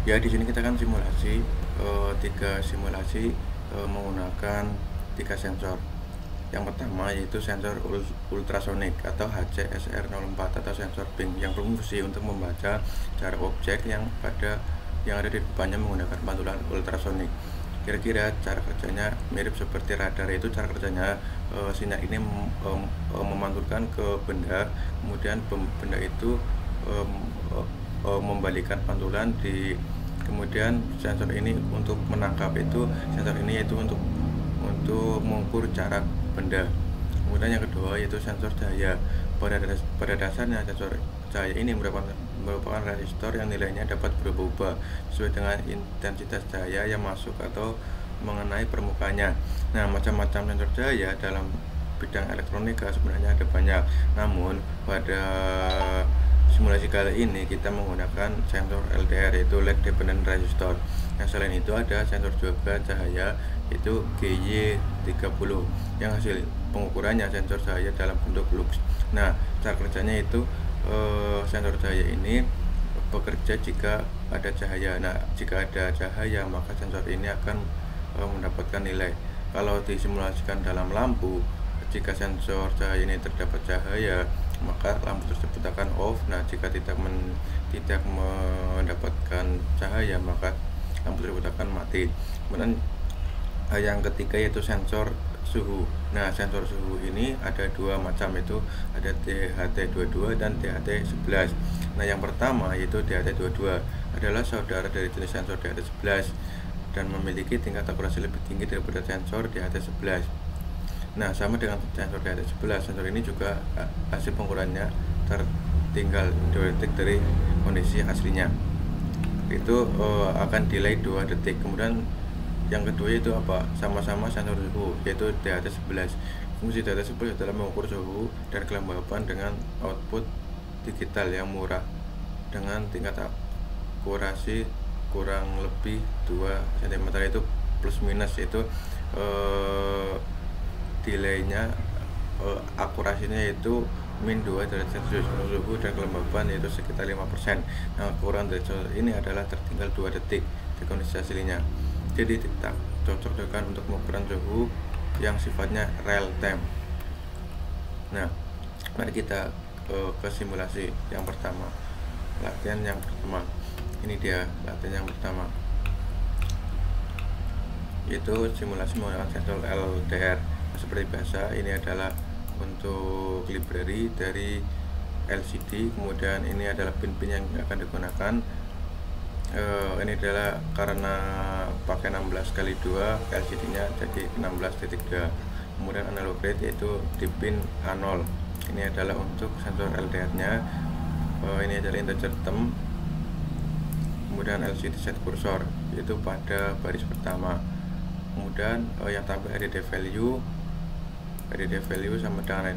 Ya, di sini kita kan simulasi tiga simulasi menggunakan tiga sensor. Yang pertama yaitu sensor ultrasonik atau HCSR04 atau sensor ping yang berfungsi untuk membaca jarak objek yang ada di depannya menggunakan pantulan ultrasonik. Kira-kira cara kerjanya mirip seperti radar, yaitu cara kerjanya sinyal ini memantulkan ke benda, kemudian benda itu membalikan pantulan kemudian sensor ini untuk menangkap sensor ini yaitu untuk mengukur jarak benda. Kemudian yang kedua yaitu sensor cahaya. Pada dasarnya sensor cahaya ini merupakan resistor yang nilainya dapat berubah-ubah sesuai dengan intensitas cahaya yang masuk atau mengenai permukaannya. Nah, macam-macam sensor cahaya dalam bidang elektronika sebenarnya ada banyak. Namun pada simulasi kali ini kita menggunakan sensor LDR, yaitu Light Dependent Resistor. Yang selain itu ada sensor juga cahaya, yaitu GY30 yang hasil pengukurannya sensor cahaya dalam bentuk lux. Nah, cara kerjanya itu sensor cahaya ini bekerja jika ada cahaya. Nah, jika ada cahaya maka sensor ini akan mendapatkan nilai. Kalau disimulasikan dalam lampu, jika sensor cahaya ini terdapat cahaya maka lampu tersebut akan off. Nah, jika tidak mendapatkan cahaya maka lampu tersebut akan mati. Kemudian yang ketiga yaitu sensor suhu. Nah, sensor suhu ini ada dua macam, yaitu ada THT22 dan THT11. Nah, yang pertama yaitu THT22 adalah saudara dari jenis sensor THT11 dan memiliki tingkat akurasi lebih tinggi daripada sensor THT11. Nah, sama dengan sensor THT11, sensor ini juga hasil pengukurannya tertinggal 2 detik dari kondisi aslinya. Itu akan delay 2 detik. Kemudian yang kedua itu apa? Sama-sama sensor suhu, yaitu THT11. Fungsi THT11 adalah mengukur suhu dan kelembapan dengan output digital yang murah dengan tingkat akurasi kurang lebih 2 cm, itu plus minus, yaitu delaynya akurasinya yaitu min 2 derajat Celcius, suhu dan kelembapan yaitu sekitar 5%. Nah, ukuran dari sensor ini adalah tertinggal 2 detik di kondisi aslinya. Jadi tidak cocok dengan untuk pengukuran suhu yang sifatnya real time. Nah, mari kita ke simulasi yang pertama. Latihan yang pertama. Ini dia latihan yang pertama, yaitu simulasi menggunakan sensor LDR. Seperti biasa, ini adalah untuk library dari LCD, kemudian ini adalah pin-pin yang akan digunakan. Ini adalah karena pakai 16x2 LCD nya jadi 16.2. Kemudian analog rate yaitu di pin A0. Ini adalah untuk sensor LDR nya. Ini adalah integer term. Kemudian LCD set cursor yaitu pada baris pertama. Kemudian yang tampil LED value sama dengan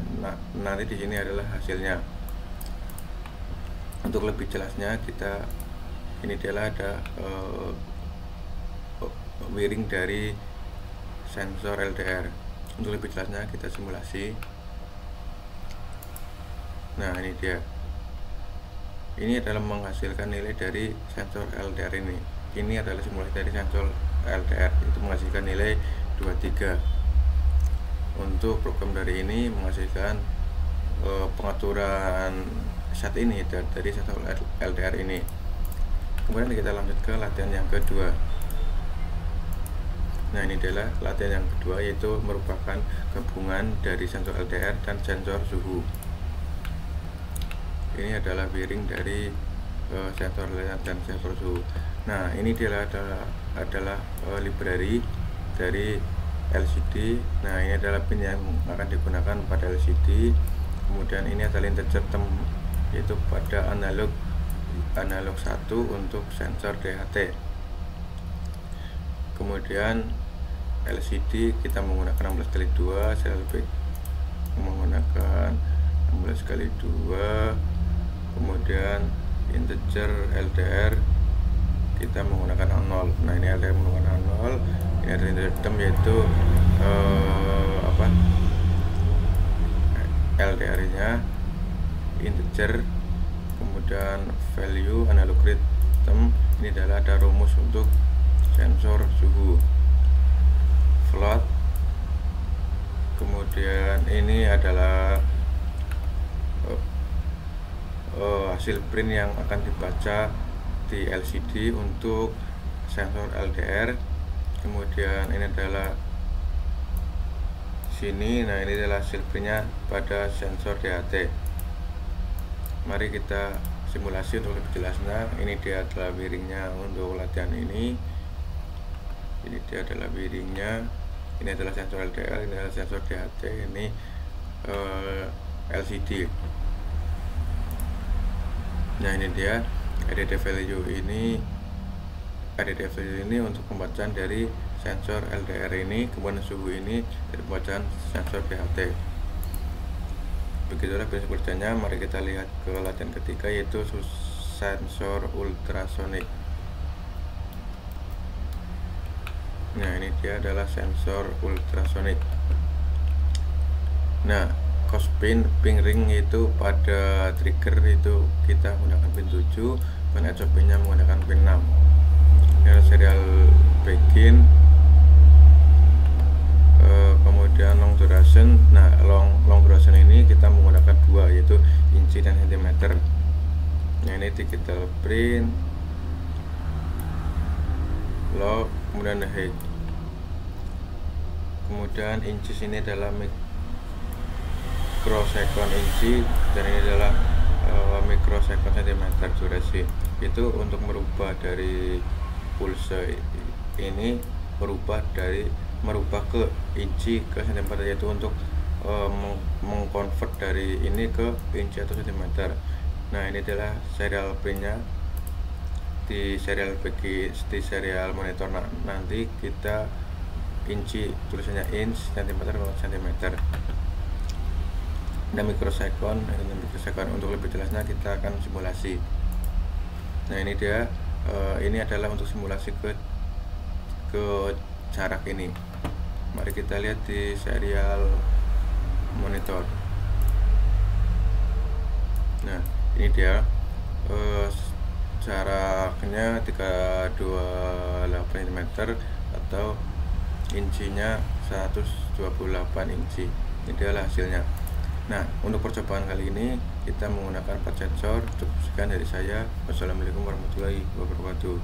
nanti di sini adalah hasilnya. Untuk lebih jelasnya ini adalah ada wiring dari sensor LDR. Untuk lebih jelasnya kita simulasi. Nah, ini dia. Ini adalah menghasilkan nilai dari sensor LDR ini. Ini adalah simulasi dari sensor LDR, itu menghasilkan nilai 23. Untuk program dari ini menghasilkan pengaturan saat ini dari sensor LDR ini. Kemudian kita lanjut ke latihan yang kedua. Nah, ini adalah latihan yang kedua, yaitu merupakan gabungan dari sensor LDR dan sensor suhu. Ini adalah wiring dari sensor LDR dan sensor suhu. Nah, ini adalah library dari LCD. Nah, ini adalah pin yang akan digunakan pada LCD. Kemudian ini adalah integer term, yaitu pada analog 1 untuk sensor DHT. Kemudian LCD kita menggunakan 16x2, CLB menggunakan 16x2. Kemudian integer LDR kita menggunakan 0. Nah, ini LDR menggunakan 0. Ini ada integer term yaitu LDR nya integer, kemudian value analog rate term Ini adalah ada rumus untuk sensor suhu float. Kemudian ini adalah hasil print yang akan dibaca di LCD untuk sensor LDR. Kemudian ini adalah sini, nah ini adalah hasil printnya pada sensor DHT. Mari kita simulasi untuk lebih jelasnya. Ini dia adalah wiringnya untuk latihan ini. Ini dia adalah wiringnya. Ini adalah sensor LDR, ini adalah sensor DHT, ini LCD. Nah ini dia added value ini. Added value ini untuk pembacaan dari sensor LDR ini, kemudian suhu ini dari pembacaan sensor DHT. Begitulah prinsip kerjanya. Mari kita lihat ke latihan ketiga, yaitu sensor ultrasonic. Nah ini dia adalah sensor ultrasonic. Nah cospin ping ring itu pada trigger itu kita menggunakan pin 7, dan HOP nya menggunakan pin 6. Ini serial begin. Kemudian long duration. Nah long duration ini kita menggunakan dua, yaitu inci dan sentimeter. Nah ini digital print, log, kemudian height. Kemudian inci ini adalah mikrosecond inci, dan ini adalah mikrosecond sentimeter durasi. Itu untuk merubah dari pulse ini, merubah ke inci ke sentimeter, yaitu untuk mengkonvert dari ini ke inci atau sentimeter. Nah ini adalah serial printnya di serial monitor. Nanti kita inci, tulisannya inch, sentimeter sentimeter. Dan mikrosecond untuk lebih jelasnya kita akan simulasi. Nah ini dia, ini adalah untuk simulasi ke jarak ini. Mari kita lihat di serial monitor. Nah ini dia, jaraknya 328 cm atau incinya 128 inci. Ini adalah hasilnya. Nah untuk percobaan kali ini kita menggunakan 4 sensor. Cukup sekian dari saya. Wassalamualaikum warahmatullahi wabarakatuh.